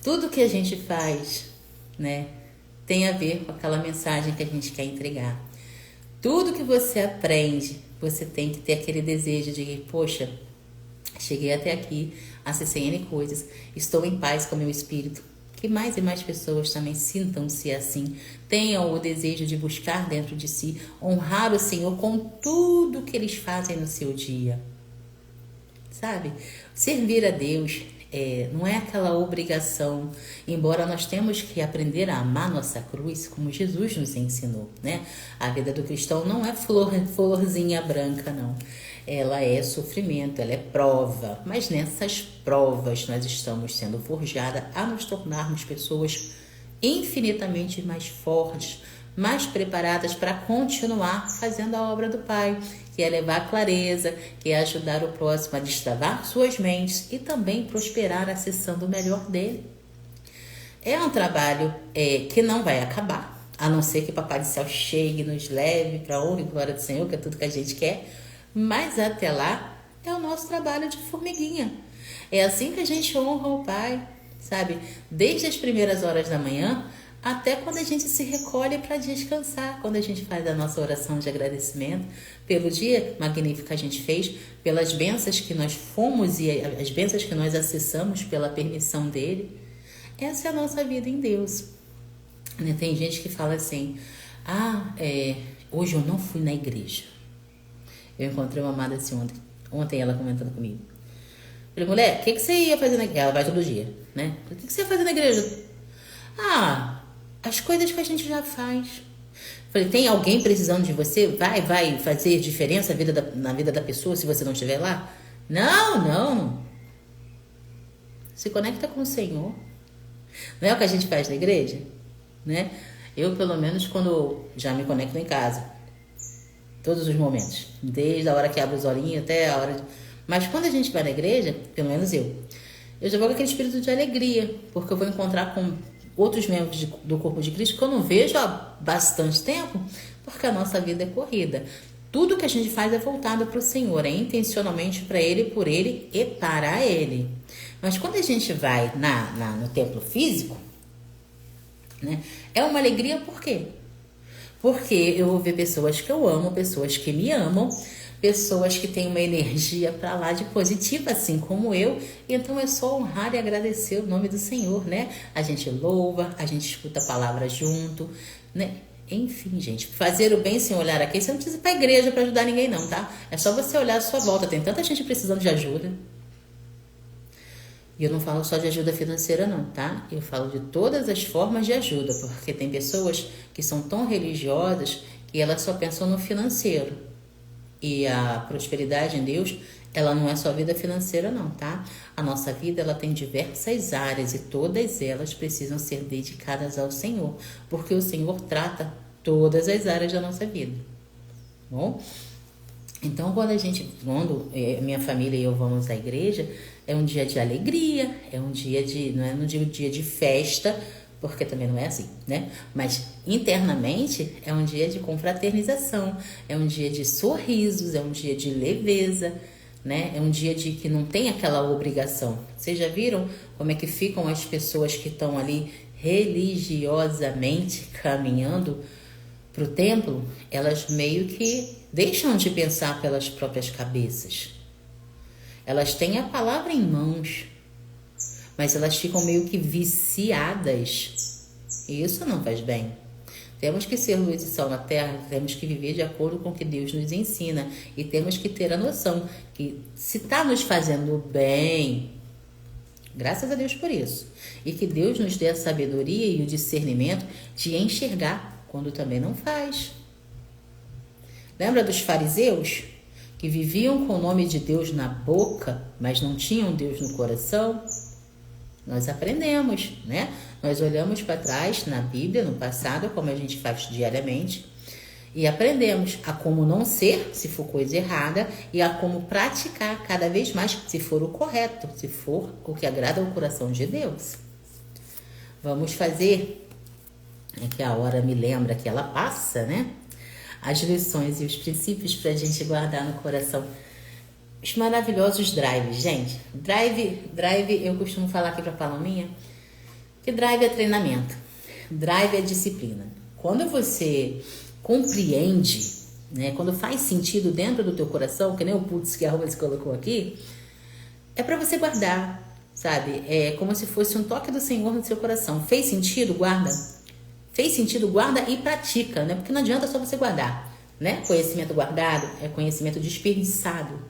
Tudo que a gente faz, né, tem a ver com aquela mensagem que a gente quer entregar. Tudo que você aprende, você tem que ter aquele desejo de, poxa, cheguei até aqui, acessei N coisas, estou em paz com o meu espírito, Que mais e mais pessoas também sintam-se assim, tenham o desejo de buscar dentro de si, honrar o Senhor com tudo que eles fazem no seu dia. Sabe? Servir a Deus não é aquela obrigação, embora nós temos que aprender a amar nossa cruz, como Jesus nos ensinou, né? A vida do cristão não é florzinha branca, não. Ela é sofrimento, ela é prova, mas nessas provas nós estamos sendo forjadas a nos tornarmos pessoas infinitamente mais fortes, mais preparadas para continuar fazendo a obra do Pai, que é levar clareza, que é ajudar o próximo a destravar suas mentes e também prosperar acessando o melhor dele. É um trabalho que não vai acabar, a não ser que Papai do Céu chegue e nos leve para a honra e glória do Senhor, que é tudo que a gente quer. Mas até lá é o nosso trabalho de formiguinha. É assim que a gente honra o Pai, sabe? Desde as primeiras horas da manhã até quando a gente se recolhe para descansar, quando a gente faz a nossa oração de agradecimento pelo dia magnífico que a gente fez, pelas bênçãos que nós fomos e as bênçãos que nós acessamos pela permissão dele. Essa é a nossa vida em Deus. Tem gente que fala assim, hoje eu não fui na igreja. Eu encontrei uma amada assim ontem ela comentando comigo. Falei, mulher, o que você ia fazer na igreja? Ela vai todo dia, né? O que você ia fazer na igreja? As coisas que a gente já faz. Falei, tem alguém precisando de você? Vai fazer diferença na vida da pessoa se você não estiver lá? Não. Se conecta com o Senhor. Não é o que a gente faz na igreja? Né? Eu, pelo menos, quando já me conecto em casa, todos os momentos, desde a hora que abre os olhinhos até a hora Mas quando a gente vai na igreja, pelo menos eu já vou com aquele espírito de alegria, porque eu vou encontrar com outros membros do corpo de Cristo que eu não vejo há bastante tempo, porque a nossa vida é corrida. Tudo que a gente faz é voltado para o Senhor, é intencionalmente para Ele, por Ele e para Ele. Mas quando a gente vai no templo físico, né, é uma alegria por quê? Porque eu vou ver pessoas que eu amo, pessoas que me amam, pessoas que têm uma energia para lá de positiva, assim como eu. Então é só honrar e agradecer o nome do Senhor, né? A gente louva, a gente escuta a palavra junto, né? Enfim, gente, fazer o bem sem olhar aqui, você não precisa ir para a igreja para ajudar ninguém não, tá? É só você olhar à sua volta, tem tanta gente precisando de ajuda. E eu não falo só de ajuda financeira não, tá? Eu falo de todas as formas de ajuda, porque tem pessoas que são tão religiosas que elas só pensam no financeiro. E a prosperidade em Deus, ela não é só vida financeira não, tá? A nossa vida, ela tem diversas áreas e todas elas precisam ser dedicadas ao Senhor, porque o Senhor trata todas as áreas da nossa vida. Bom? Então, quando minha família e eu vamos à igreja, é um dia de alegria, é um dia não é um dia de festa, porque também não é assim, né? Mas internamente é um dia de confraternização, é um dia de sorrisos, é um dia de leveza, né? É um dia de que não tem aquela obrigação. Vocês já viram como é que ficam as pessoas que estão ali religiosamente caminhando para o templo? Elas meio que deixam de pensar pelas próprias cabeças. Elas têm a palavra em mãos, mas elas ficam meio que viciadas. E isso não faz bem. Temos que ser luz e sal na terra, temos que viver de acordo com o que Deus nos ensina. E temos que ter a noção que se está nos fazendo bem, graças a Deus por isso. E que Deus nos dê a sabedoria e o discernimento de enxergar quando também não faz. Lembra dos fariseus? Que viviam com o nome de Deus na boca, mas não tinham Deus no coração? Nós aprendemos, né? Nós olhamos para trás na Bíblia, no passado, como a gente faz diariamente, e aprendemos a como não ser, se for coisa errada, e a como praticar cada vez mais, se for o correto, se for o que agrada ao coração de Deus. Vamos fazer, que a hora me lembra que ela passa, né? As lições e os princípios para a gente guardar no coração. Os maravilhosos drives, gente. Drive, eu costumo falar aqui para a Palominha que drive é treinamento. Drive é disciplina. Quando você compreende, né, quando faz sentido dentro do teu coração, que nem o putz que a Rubens colocou aqui, é para você guardar. sabe? É como se fosse um toque do Senhor no seu coração. Fez sentido? Guarda. Fez sentido? Guarda e pratica, né? Porque não adianta só você guardar, né? Conhecimento guardado é conhecimento desperdiçado.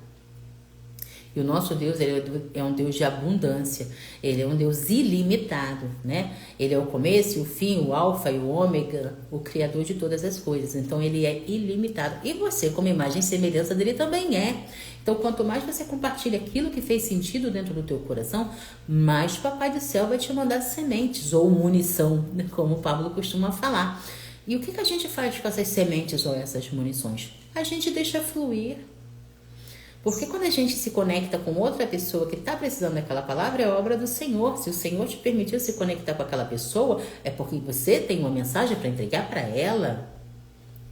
E o nosso Deus, ele é um Deus de abundância. Ele é um Deus ilimitado, né? Ele é o começo, o fim, o alfa e o ômega, o criador de todas as coisas. Então, ele é ilimitado. E você, como imagem e semelhança dele, também é. Então, quanto mais você compartilha aquilo que fez sentido dentro do teu coração, mais o Papai do Céu vai te mandar sementes ou munição, né? Como o Pablo costuma falar. E o que a gente faz com essas sementes ou essas munições? A gente deixa fluir. Porque quando a gente se conecta com outra pessoa que está precisando daquela palavra, é obra do Senhor. Se o Senhor te permitiu se conectar com aquela pessoa, é porque você tem uma mensagem para entregar para ela.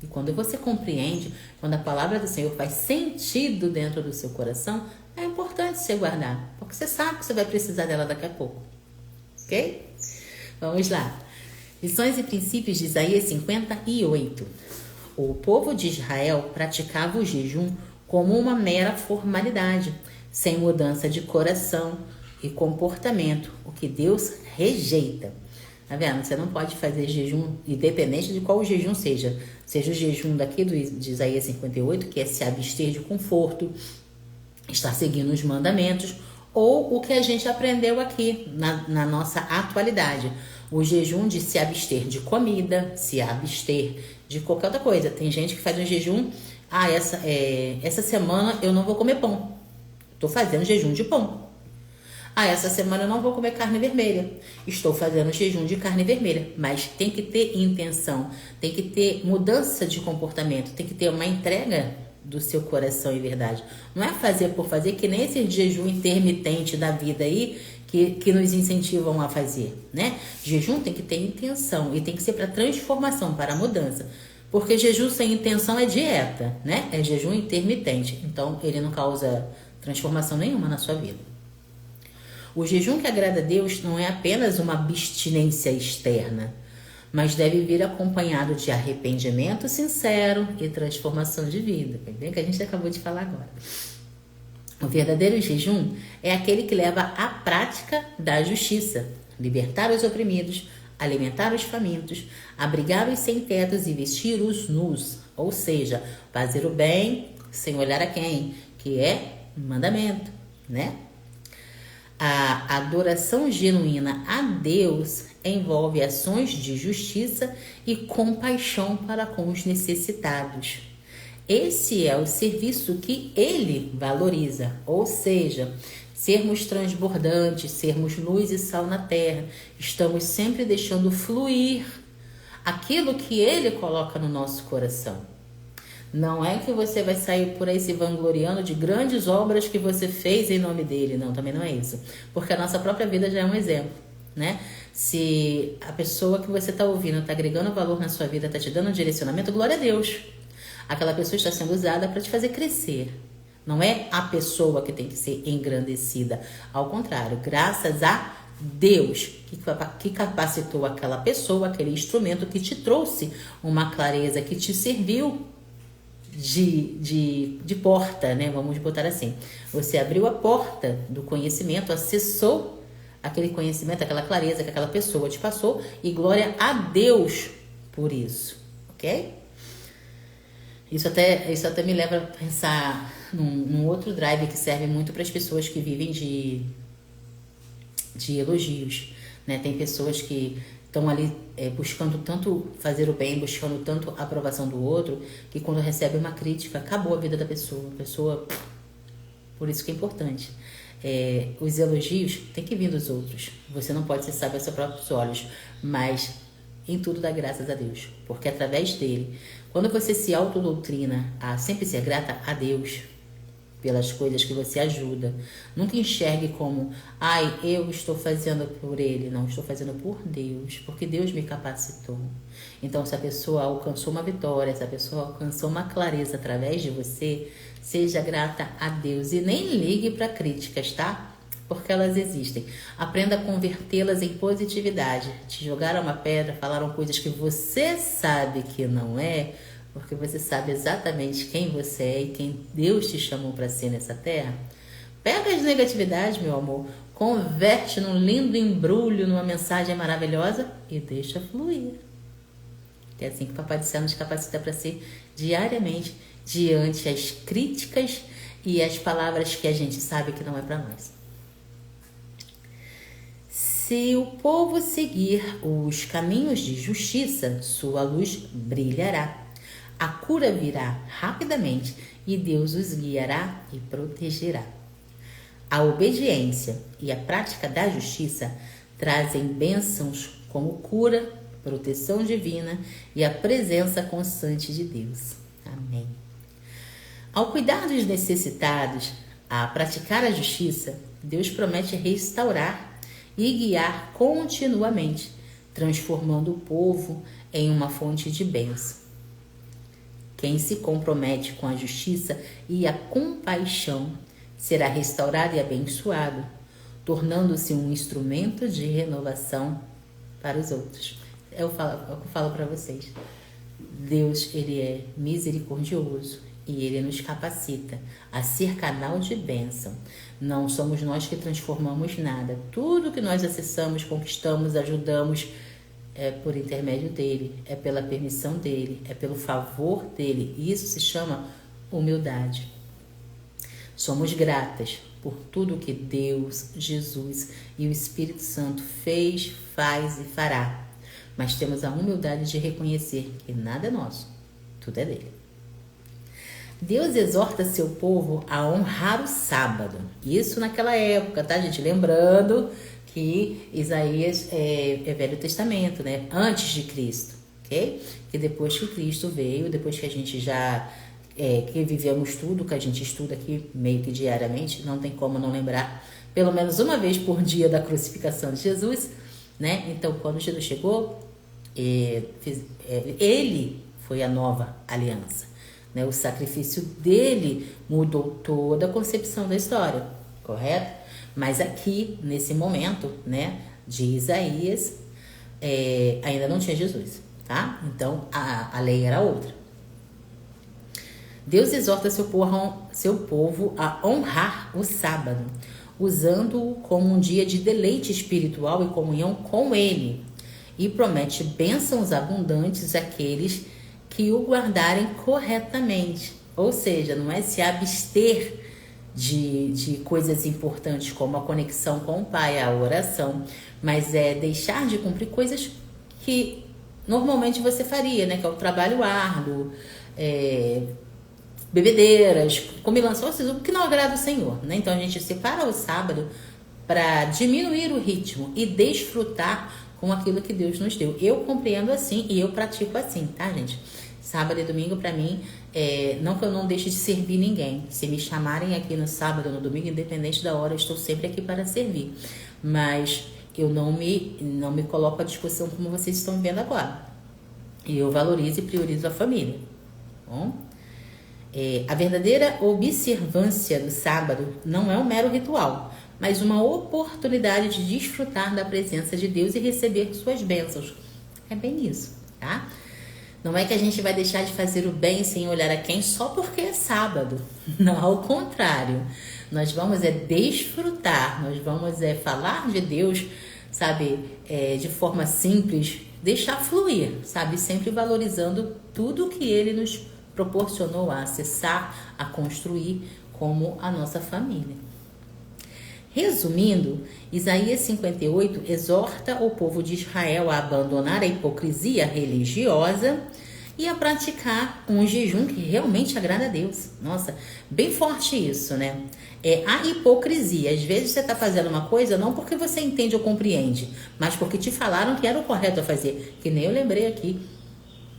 E quando você compreende, quando a palavra do Senhor faz sentido dentro do seu coração, é importante você guardar. Porque você sabe que você vai precisar dela daqui a pouco. Ok? Vamos lá. Lições e princípios de Isaías 58. O povo de Israel praticava o jejum como uma mera formalidade, sem mudança de coração e comportamento, o que Deus rejeita. Tá vendo? Você não pode fazer jejum, independente de qual o jejum seja. Seja o jejum daqui de Isaías 58, que é se abster de conforto, estar seguindo os mandamentos, ou o que a gente aprendeu aqui na nossa atualidade. O jejum de se abster de comida, se abster de qualquer outra coisa. Tem gente que faz um jejum... essa semana eu não vou comer pão. Estou fazendo jejum de pão. Essa semana eu não vou comer carne vermelha. Estou fazendo jejum de carne vermelha. Mas tem que ter intenção, tem que ter mudança de comportamento, tem que ter uma entrega do seu coração em verdade. Não é fazer por fazer, que nem esse jejum intermitente da vida aí, que nos incentivam a fazer, né? Jejum tem que ter intenção e tem que ser para transformação, para mudança. Porque jejum sem intenção é dieta, né? É jejum intermitente. Então, ele não causa transformação nenhuma na sua vida. O jejum que agrada a Deus não é apenas uma abstinência externa, mas deve vir acompanhado de arrependimento sincero e transformação de vida. Bem que a gente acabou de falar agora. O verdadeiro jejum é aquele que leva à prática da justiça, libertar os oprimidos, alimentar os famintos, abrigar os sem-tetos e vestir os nus, ou seja, fazer o bem sem olhar a quem, que é um mandamento, né? A adoração genuína a Deus envolve ações de justiça e compaixão para com os necessitados. Esse é o serviço que Ele valoriza, ou seja, sermos transbordantes, sermos luz e sal na terra. Estamos sempre deixando fluir aquilo que Ele coloca no nosso coração. Não é que você vai sair por aí se vangloriando de grandes obras que você fez em nome dele. Não, também não é isso. Porque a nossa própria vida já é um exemplo, né? Se a pessoa que você está ouvindo está agregando valor na sua vida, está te dando um direcionamento, glória a Deus. Aquela pessoa está sendo usada para te fazer crescer. Não é a pessoa que tem que ser engrandecida. Ao contrário, graças a Deus que capacitou aquela pessoa, aquele instrumento que te trouxe uma clareza, que te serviu de porta, né? Vamos botar assim. Você abriu a porta do conhecimento, acessou aquele conhecimento, aquela clareza que aquela pessoa te passou, e glória a Deus por isso, ok? Isso até me leva a pensar num outro drive que serve muito para as pessoas que vivem de elogios, né? Tem pessoas que estão ali buscando tanto fazer o bem, buscando tanto a aprovação do outro, que quando recebe uma crítica, acabou a vida da pessoa. A pessoa, por isso que é importante. Os elogios têm que vir dos outros. Você não pode ser sábio aos seus próprios olhos, mas em tudo dá graças a Deus, porque através dele, quando você se autodoutrina a sempre ser grata a Deus pelas coisas que você ajuda, nunca enxergue como, eu estou fazendo por ele. Não, estou fazendo por Deus, porque Deus me capacitou. Então, se a pessoa alcançou uma vitória, se a pessoa alcançou uma clareza através de você, seja grata a Deus e nem ligue para críticas, tá? Porque elas existem. Aprenda a convertê-las em positividade. Te jogaram uma pedra, falaram coisas que você sabe que não é, porque você sabe exatamente quem você é e quem Deus te chamou para ser nessa terra. Pega as negatividades, meu amor, converte num lindo embrulho, numa mensagem maravilhosa e deixa fluir. É assim que o Papai do Céu nos capacita para ser diariamente diante as críticas e as palavras que a gente sabe que não é para nós. Se o povo seguir os caminhos de justiça, sua luz brilhará. A cura virá rapidamente e Deus os guiará e protegerá. A obediência e a prática da justiça trazem bênçãos como cura, proteção divina e a presença constante de Deus. Amém. Ao cuidar dos necessitados, a praticar a justiça, Deus promete restaurar e guiar continuamente, transformando o povo em uma fonte de bênção. Quem se compromete com a justiça e a compaixão será restaurado e abençoado, tornando-se um instrumento de renovação para os outros. Eu falo para vocês. Deus, ele é misericordioso e ele nos capacita a ser canal de bênção. Não somos nós que transformamos nada. Tudo que nós acessamos, conquistamos, ajudamos, é por intermédio dele, é pela permissão dele, é pelo favor dele. Isso se chama humildade. Somos gratas por tudo que Deus, Jesus e o Espírito Santo fez, faz e fará. Mas temos a humildade de reconhecer que nada é nosso, tudo é dele. Deus exorta seu povo a honrar o sábado. Isso naquela época, tá, gente? Lembrando que Isaías é Velho Testamento, né? Antes de Cristo, ok? Que depois que Cristo veio, depois que a gente já que vivemos tudo que a gente estuda aqui meio que diariamente, não tem como não lembrar pelo menos uma vez por dia da crucificação de Jesus, né? Então, quando Jesus chegou, ele foi a nova aliança, né? O sacrifício dele mudou toda a concepção da história, correto? Mas aqui, nesse momento, né, de Isaías, ainda não tinha Jesus, tá? Então, a lei era outra. Deus exorta seu povo a honrar o sábado, usando-o como um dia de deleite espiritual e comunhão com ele, e promete bênçãos abundantes àqueles que o guardarem corretamente. Ou seja, não é se abster de coisas importantes como a conexão com o Pai, a oração, mas é deixar de cumprir coisas que normalmente você faria, né? Que é o trabalho árduo, bebedeiras, comilança, ou seja, o que não agrada o Senhor, né? Então a gente separa o sábado para diminuir o ritmo e desfrutar com aquilo que Deus nos deu. Eu compreendo assim e eu pratico assim, tá, gente? Sábado e domingo para mim, não que eu não deixe de servir ninguém. Se me chamarem aqui no sábado ou no domingo, independente da hora, eu estou sempre aqui para servir. Mas eu não me coloco à disposição como vocês estão vendo agora. E eu valorizo e priorizo a família, tá bom? A verdadeira observância do sábado não é um mero ritual, mas uma oportunidade de desfrutar da presença de Deus e receber suas bênçãos. É bem isso, tá? Não é que a gente vai deixar de fazer o bem sem olhar a quem só porque é sábado. Não, ao contrário. Nós vamos desfrutar, nós vamos falar de Deus, sabe, de forma simples, deixar fluir, sabe, sempre valorizando tudo que Ele nos proporcionou a acessar, a construir como a nossa família. Resumindo, Isaías 58 exorta o povo de Israel a abandonar a hipocrisia religiosa e a praticar um jejum que realmente agrada a Deus. Nossa, bem forte isso, né? A hipocrisia. Às vezes você está fazendo uma coisa não porque você entende ou compreende, mas porque te falaram que era o correto a fazer. Que nem eu lembrei aqui,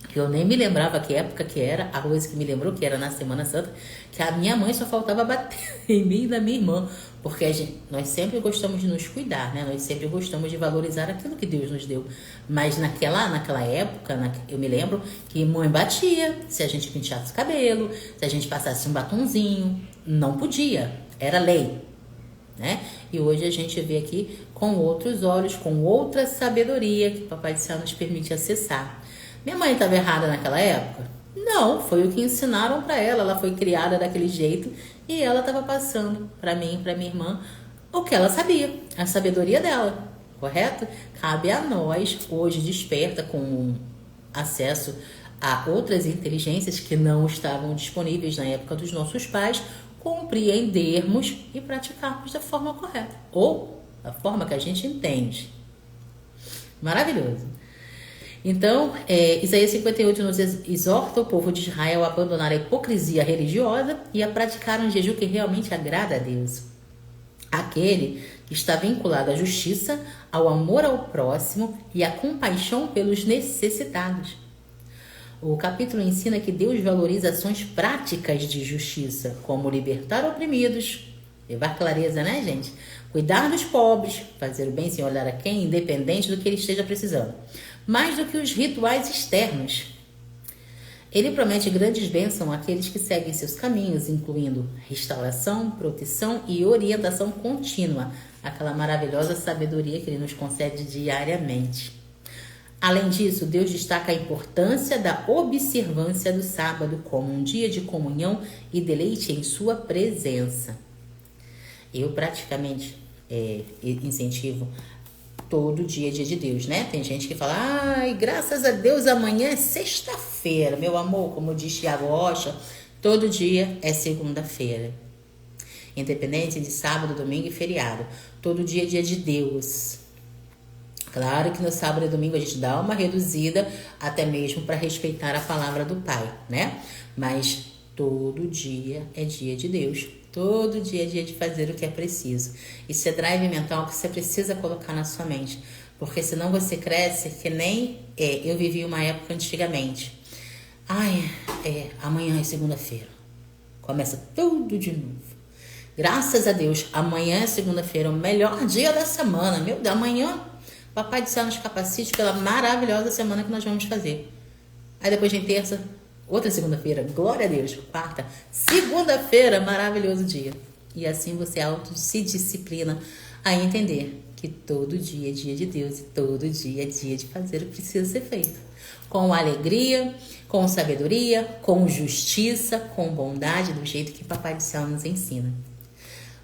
que eu nem me lembrava que época que era, a Rose que me lembrou que era na Semana Santa, que a minha mãe só faltava bater em mim e na minha irmã, porque nós sempre gostamos de nos cuidar, né? Nós sempre gostamos de valorizar aquilo que Deus nos deu. Mas naquela época, eu me lembro que mãe batia se a gente penteasse o cabelo, se a gente passasse um batonzinho, não podia, era lei, né? E hoje a gente vê aqui com outros olhos, com outra sabedoria que o Papai do Céu nos permite acessar. Minha mãe estava errada naquela época? Não, foi o que ensinaram para ela. Ela foi criada daquele jeito e ela estava passando para mim e para minha irmã o que ela sabia, a sabedoria dela, correto? Cabe a nós, hoje desperta, com acesso a outras inteligências que não estavam disponíveis na época dos nossos pais, compreendermos e praticarmos da forma correta, ou da forma que a gente entende. Maravilhoso. Então, Isaías 58 nos exorta o povo de Israel a abandonar a hipocrisia religiosa e a praticar um jejum que realmente agrada a Deus. Aquele que está vinculado à justiça, ao amor ao próximo e à compaixão pelos necessitados. O capítulo ensina que Deus valoriza ações práticas de justiça, como libertar oprimidos, levar clareza, né, gente? Cuidar dos pobres, fazer o bem sem olhar a quem, independente do que ele esteja precisando. Mais do que os rituais externos. Ele promete grandes bênçãos àqueles que seguem seus caminhos, incluindo restauração, proteção e orientação contínua, aquela maravilhosa sabedoria que ele nos concede diariamente. Além disso, Deus destaca a importância da observância do sábado como um dia de comunhão e deleite em sua presença. Eu praticamente incentivo todo dia de Deus, né? Tem gente que fala, ai, graças a Deus amanhã é sexta-feira. Meu amor, como diz Tiago Rocha, todo dia é segunda-feira. Independente de sábado, domingo e feriado. Todo dia é dia de Deus. Claro que no sábado e domingo a gente dá uma reduzida, até mesmo para respeitar a palavra do Pai, né? Mas todo dia é dia de Deus. Todo dia é dia de fazer o que é preciso. Isso é drive mental que você precisa colocar na sua mente. Porque senão você cresce que nem eu vivi uma época antigamente. Amanhã é segunda-feira. Começa tudo de novo. Graças a Deus, amanhã é segunda-feira, o melhor dia da semana. Meu Deus, amanhã, Papai do Céu nos capacite pela maravilhosa semana que nós vamos fazer. Aí depois de terça, outra segunda-feira, glória a Deus. Quarta, segunda-feira, maravilhoso dia. E assim você se disciplina a entender que todo dia é dia de Deus e todo dia é dia de fazer o que precisa ser feito. Com alegria, com sabedoria, com justiça, com bondade, do jeito que Papai do Céu nos ensina.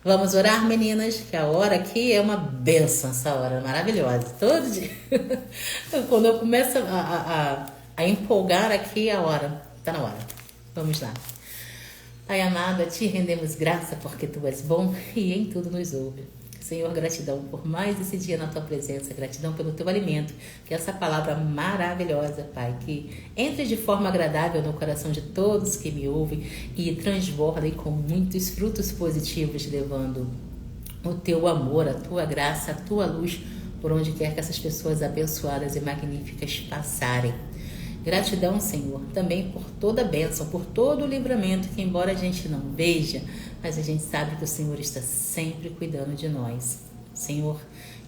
Vamos orar, meninas, que a hora aqui é uma bênção, essa hora maravilhosa. Todo dia. Quando eu começo a empolgar aqui, a hora está na hora. Vamos lá. Pai amado, a Ti rendemos graça porque Tu és bom e em tudo nos ouve. Senhor, gratidão por mais esse dia na Tua presença, gratidão pelo Teu alimento, que essa palavra maravilhosa, Pai, que entre de forma agradável no coração de todos que me ouvem e transbordem com muitos frutos positivos, levando o Teu amor, a Tua graça, a Tua luz, por onde quer que essas pessoas abençoadas e magníficas passarem. Gratidão, Senhor, também por toda a bênção, por todo o livramento, que embora a gente não veja, mas a gente sabe que o Senhor está sempre cuidando de nós. Senhor,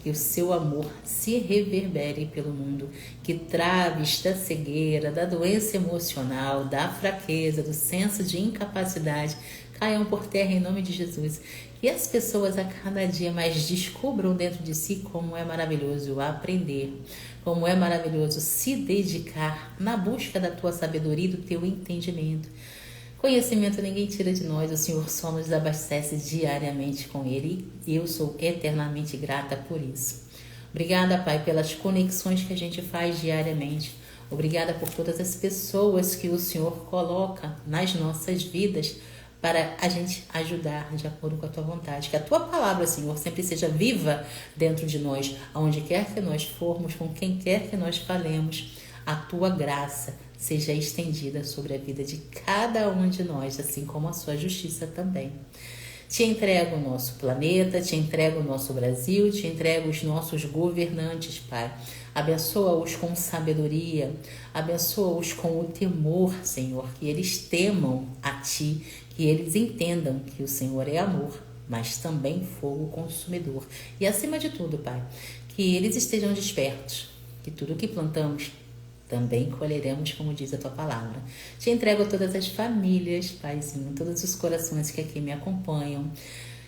que o Seu amor se reverbere pelo mundo, que traves da cegueira, da doença emocional, da fraqueza, do senso de incapacidade, caiam por terra em nome de Jesus. Que as pessoas a cada dia mais descubram dentro de si como é maravilhoso aprender, como é maravilhoso se dedicar na busca da Tua sabedoria e do Teu entendimento. Conhecimento ninguém tira de nós, o Senhor só nos abastece diariamente com Ele e eu sou eternamente grata por isso. Obrigada, Pai, pelas conexões que a gente faz diariamente. Obrigada por todas as pessoas que o Senhor coloca nas nossas vidas para a gente ajudar de acordo com a Tua vontade. Que a Tua palavra, Senhor, sempre seja viva dentro de nós, aonde quer que nós formos, com quem quer que nós falemos. A Tua graça seja estendida sobre a vida de cada um de nós, assim como a Sua justiça também. Te entrego o nosso planeta, Te entrego o nosso Brasil, Te entrego os nossos governantes, Pai. Abençoa-os com sabedoria, abençoa-os com o temor, Senhor, que eles temam a Ti, que eles entendam que o Senhor é amor, mas também fogo consumidor. E acima de tudo, Pai, que eles estejam despertos, que tudo que plantamos também colheremos, como diz a Tua palavra. Te entrego a todas as famílias, Paizinho, todos os corações que aqui me acompanham.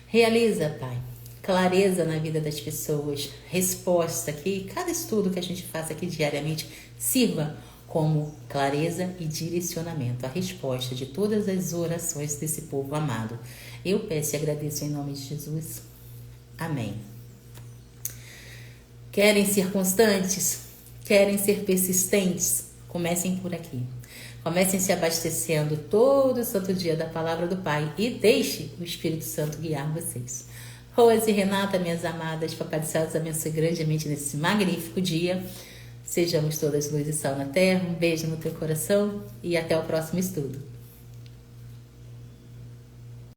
Realiza, Pai, clareza na vida das pessoas, resposta, que cada estudo que a gente faça aqui diariamente sirva como clareza e direcionamento, a resposta de todas as orações desse povo amado. Eu peço e agradeço em nome de Jesus. Amém. Querem ser constantes? Querem ser persistentes? Comecem por aqui. Comecem se abastecendo todo santo dia da palavra do Pai e deixe o Espírito Santo guiar vocês. Rose e Renata, minhas amadas, Papai do Céu os abençoe grandemente nesse magnífico dia. Sejamos todas luz e sal na terra. Um beijo no teu coração e até o próximo estudo.